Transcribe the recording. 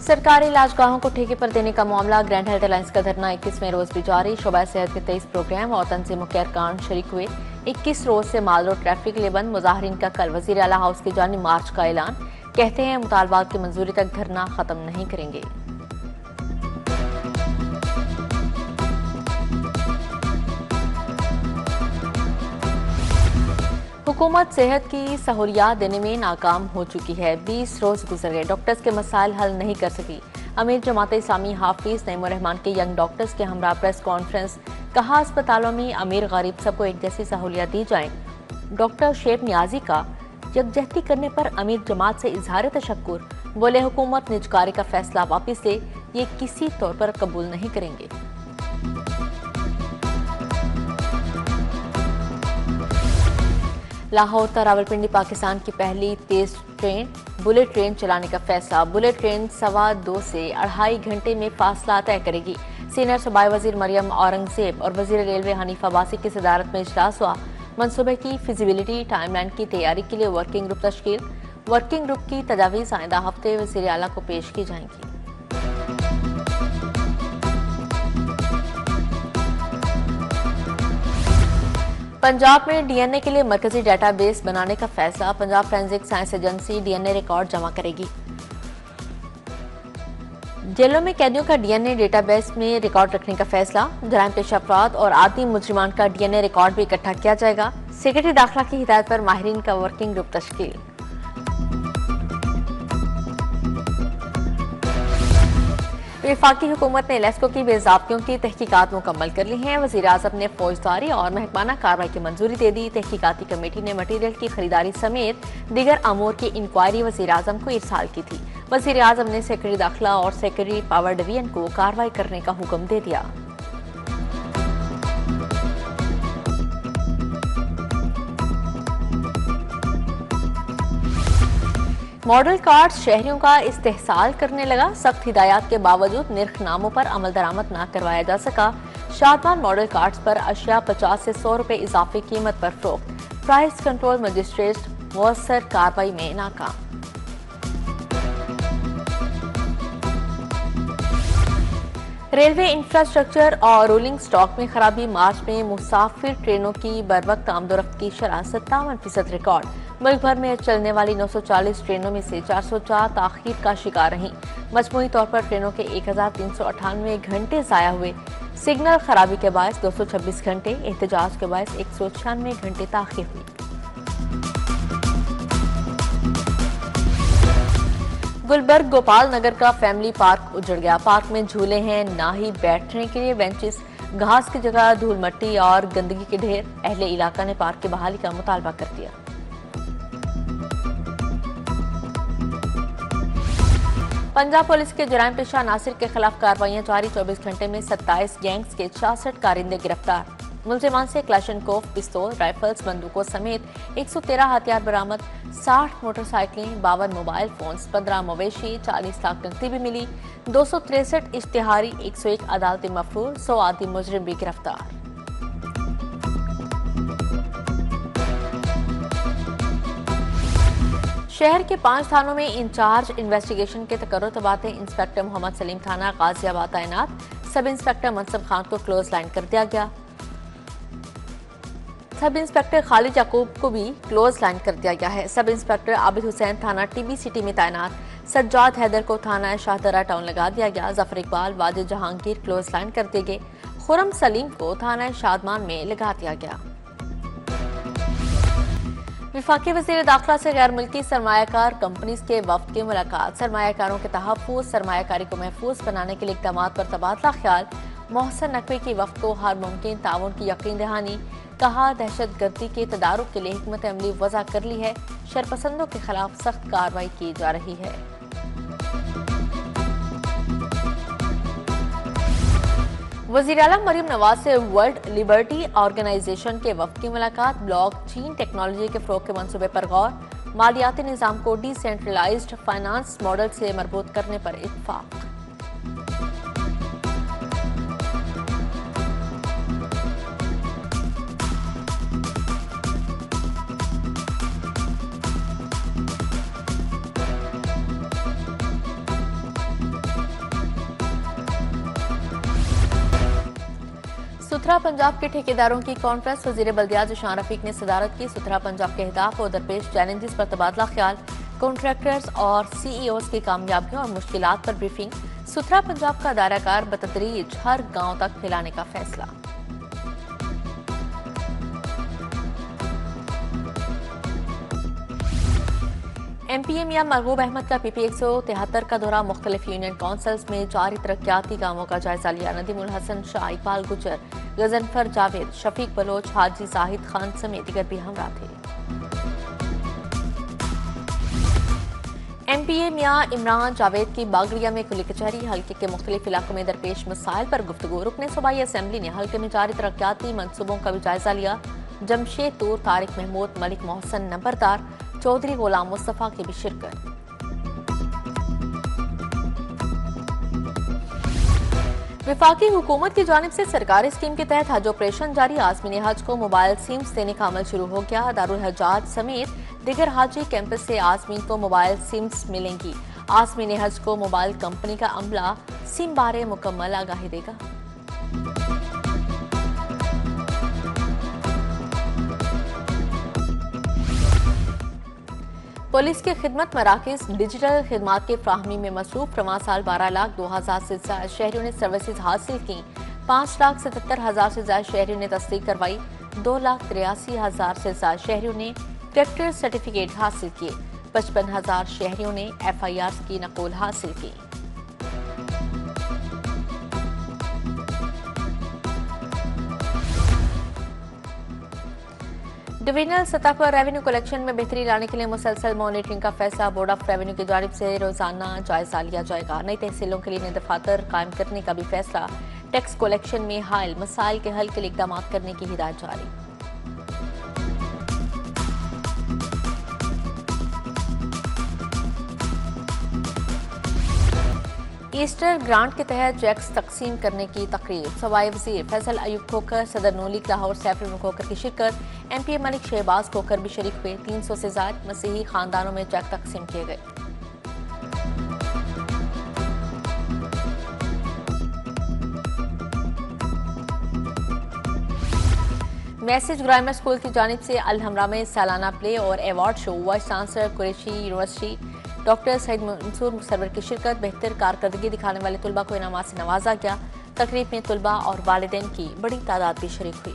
सरकारी इलाजगाहों को ठेके पर देने का मामला। ग्रैंड हेल्थ अलायंस का धरना 21वें रोज भी जारी। शोबा सेहत के 23 प्रोग्राम और तंजीम के अरकान शरीक हुए। 21 रोज से माल रोड ट्रैफिक के लिए बंद। मुजाहरीन का कल वजीर आला हाउस की जानिब मार्च का ऐलान। कहते हैं मुतालबात की मंजूरी तक धरना खत्म नहीं करेंगे। हुकूमत सेहत की सहूलियात देने में नाकाम हो चुकी है। 20 रोज गुजर गए, डॉक्टर्स के मसाइल हल नहीं कर सकी। अमीर जमात इस्लामी हाफिज नईमुर रहमान के यंग डॉक्टर्स के हमरा प्रेस कॉन्फ्रेंस। कहा अस्पतालों में अमीर गरीब सबको एक जैसी सहूलियात दी जाएं। डॉक्टर शेब नियाजी का यकजहती करने पर अमीर जमात से इजहार तशक्कुर। बोले हुकूमत निजकारी का फैसला वापस ले, ये किसी तौर पर कबूल नहीं करेंगे। लाहौर से रावलपिंडी पाकिस्तान की पहली तेज ट्रेन बुलेट ट्रेन चलाने का फैसला। बुलेट ट्रेन 2.25 से 2.5 घंटे में फासला तय करेगी। सीनियर सूबाई वजीर मरियम औरंगजेब और वजीर रेलवे हनीफ अब्बासी की सदारत में इजलास हुआ। मनसूबे की फिजिबिलिटी टाइमलाइन की तैयारी के लिए वर्किंग ग्रुप तश्कील। वर्किंग ग्रुप की तजावीज़ आइंदा हफ्ते वजीर आला को पेश की जाएंगी। पंजाब में डीएनए के लिए मरकजी डेटाबेस बनाने का फैसला। Punjab forensic science agency DNA record जमा करेगी। जेलों में कैदियों का डीएनए डेटाबेस में रिकॉर्ड रखने का फैसला। जराइम पेशा अफराद और आदि मुजरिमान का डीएनए रिकॉर्ड भी इकट्ठा किया जाएगा। सेक्रेटरी दाखिला की हिदायत पर माहिरीन का वर्किंग ग्रुप तश्कील। वफाकी हुकूमत ने लेस्को की बेज़ाब्तियों की तहकीकात मुकम्मल कर ली हैं। वज़ीर आज़म ने फौजदारी और महकमाना कार्रवाई की मंजूरी दे दी। तहकीकाती कमेटी ने मटीरियल की खरीदारी समेत दीगर अमूर की इंक्वायरी वज़ीर आज़म को इरसाल की थी। वज़ीर आज़म ने सेक्रेटरी दाखिला और सेक्रेटरी पावर डिवीजन को कार्रवाई करने का हुक्म दे दिया। मॉडल कार्ड शहरियों का इस्तेहसाल करने लगा। सख्त हिदायत के बावजूद निर्खनामों पर अमल दरामद न करवाया जा सका। शादमान मॉडल कार्ड्स पर अशिया 50 से 100 रुपए इजाफी कीमत पर फरोख्त। प्राइस कंट्रोल मजिस्ट्रेट मौसर कार्रवाई में नाकाम। रेलवे इंफ्रास्ट्रक्चर और रोलिंग स्टॉक में खराबी। मार्च में मुसाफिर ट्रेनों की बरवक्त आमदोरफ्त की शरह 57% रिकॉर्ड। मुल्क भर में चलने वाली 940 ट्रेनों में से 404 ताखीर का शिकार रहीं। मजमूई तौर पर ट्रेनों के 1398 घंटे ज़ाया हुए। सिग्नल खराबी के बायस 226 घंटे, एहतजाज के बायस 196 घंटे ताखीर हुई। गुलबर्ग गोपाल नगर का फैमिली पार्क उजड़ गया। पार्क में झूले हैं, ना ही बैठने के लिए बेंचेस। घास की जगह धूल मट्टी और गंदगी के ढेर। अहले इलाका ने पार्क की बहाली का मुतालबा कर दिया। पंजाब पुलिस के जराइम पेशा नासिर के खिलाफ कार्रवाइयां जारी। 24 घंटे में 27 गैंग्स के 66 कारिंदे गिरफ्तार। मुलजिमान से क्लाशनकोव, पिस्तौल, राइफल्स, बंदूकों समेत 113 हथियार बरामद। 60 मोटरसाइकिलें, 52 मोबाइल फोन्स, 15 मवेशी, 40 लाख नकदी भी मिली। 263 इश्तिहारी, 101 अदालती मफरूर, 100 आदि मुजरिम भी गिरफ्तार। शहर के 5 थानों में इंचार्ज इन्वेस्टिगेशन के तकर्रुर तबादले। इंस्पेक्टर मोहम्मद सलीम थाना गाजियाबाद तैनात। सब इंस्पेक्टर मनसब खान को क्लोज लाइन कर दिया गया। सब इंस्पेक्टर खालिद याकूब को भी क्लोज लाइन कर दिया गया है। सब इंस्पेक्टर आबिद हुसैन थाना टीबी सिटी में तैनात। सज्जाद हैदर को थाना शाहदरा टाउन लगा दिया गया। जफर इकबाल, वाजिद जहांगीर क्लोज लाइन कर दिए गए। खुरम सलीम को थाना शादमान में लगा दिया गया। विफाकी वज़ीर दाखिला से गैर मुल्की सरमायाकार कंपनीज के वफ्द की मुलाकात। सरमायाकारों के तहफ़्फ़ुज़, सरमायाकारी को महफूज बनाने के लिए इक़दामात पर तबादला ख्याल। मोहसन नकवी की वफ्द को हर मुमकिन ताउन की यकीन दहानी। कहा दहशत गर्दी के तदारुक के लिए हिकमत अमली वज़ा कर ली है। शरपसंदों के खिलाफ सख्त कार्रवाई की जा रही है। वज़ीर आला मरियम नवाज से वर्ल्ड लिबर्टी ऑर्गेनाइजेशन के वफ़द की मुलाकात। ब्लॉक चीन टेक्नोलॉजी के फ़रोग़ के मंसूबे पर गौर। मालियाती निज़ाम को डिसेंट्रलाइज्ड फाइनेंस मॉडल से मरबूत करने पर इत्तफ़ाक़। सुथरा पंजाब के ठेकेदारों की कॉन्फ्रेंस, वजीर बल्दियात जिशान रफीक ने सदारत की। सुथरा पंजाब के अहदाफ और दरपेश चैलेंजेस पर तबादला ख्याल, कॉन्ट्रैक्टर्स और सीईओज की कामयाबियों और मुश्किलात पर ब्रीफिंग। सुथरा पंजाब का दायराकार बतदरीज हर गांव तक फैलाने का फैसला। MPA मियां महबूब अहमद का PP 173 का दौरा, मुख्तलिफ यूनियन काउंसिल्स में जारी तरक्याती कामों का जायजा लिया। नदीमुल हसन शाह, इकबाल गुजर, गजनफर जावेद, शफीक बलोच, हाजी जाहिद खान समेत दीगर भी हमरा थे। MPA मियां इमरान जावेद की बागड़िया में खुली कचहरी, हल्के के मुख्तलिफ इलाकों में दरपेश मसाइल पर गुफ्तगू। रुकने सूबाई असम्बली ने हल्के में जारी तरक्याती मनसूबों का भी जायजा लिया। जमशेद तूर, तारिक महमूद, मलिक मोहसन नंबरदार, चौधरी गुलाम मुस्तफा की भी शिरकत। विफाकी हुकूमत की जानिब से सरकारी स्कीम के तहत हज ऑपरेशन जारी, आज़मीन हज को मोबाइल सिम्स देने का अमल शुरू हो गया। दारुल हज्जाज समेत दिगर हाजी कैंपस से आज़मीन को मोबाइल सिम्स मिलेंगी। आज़मीन हज को मोबाइल कंपनी का अमला सिम बारे मुकम्मल आगाही देगा। पुलिस के खिदमत मराकज डिजिटल खिदमात की फ्राहमी में मसरूफ। रवां साल 12,02,000 से ज्यादा शहरियों ने सर्विसेज हासिल की। 5,77,000 से ज्यादा शहरियों ने तस्दीक करवाई। 2,83,000 से ज्यादा शहरियों ने ट्रैक्टर सर्टिफिकेट हासिल किए। 55,000 शहरियों ने FIR की नकल हासिल की। डिवीजनल सतह पर रेवेन्यू कलेक्शन में बेहतरी लाने के लिए मुसलसल मॉनिटरिंग का फैसला। बोर्ड ऑफ रेवेन्यू की जानिब से रोजाना जायजा लिया जाएगा। नई तहसीलों के लिए नए दफातर कायम करने का भी फैसला। टैक्स कलेक्शन में हायल मसाइल के हल के लिए इकदाम करने की हिदायत जारी। ईस्टर ग्रांट के तहत चेक्स तकसीम करने की तकरीब। सवाई वजीर फैसल अयूब खोकर, सदर नून लीग लाहौर सैफुल खोकर की शिरकत। MPA मलिक शहबाज खोकर भी शरीक हुए। 300 से ज्यादा मसीही खानदानों में चेक तकसीम किए गए। मैसेज ग्रामर स्कूल की जानिब से अल हमरा में सालाना प्ले और award show. Vice chancellor Qureshi university doctor Saeed Mansoor Sarwar की शिरकत। बेहतर कारकर्दगी दिखाने वाले तुलबा को इनामात से नवाजा गया। तकरीब में तुलबा और वालिदैन की बड़ी तादाद भी शरीक हुई।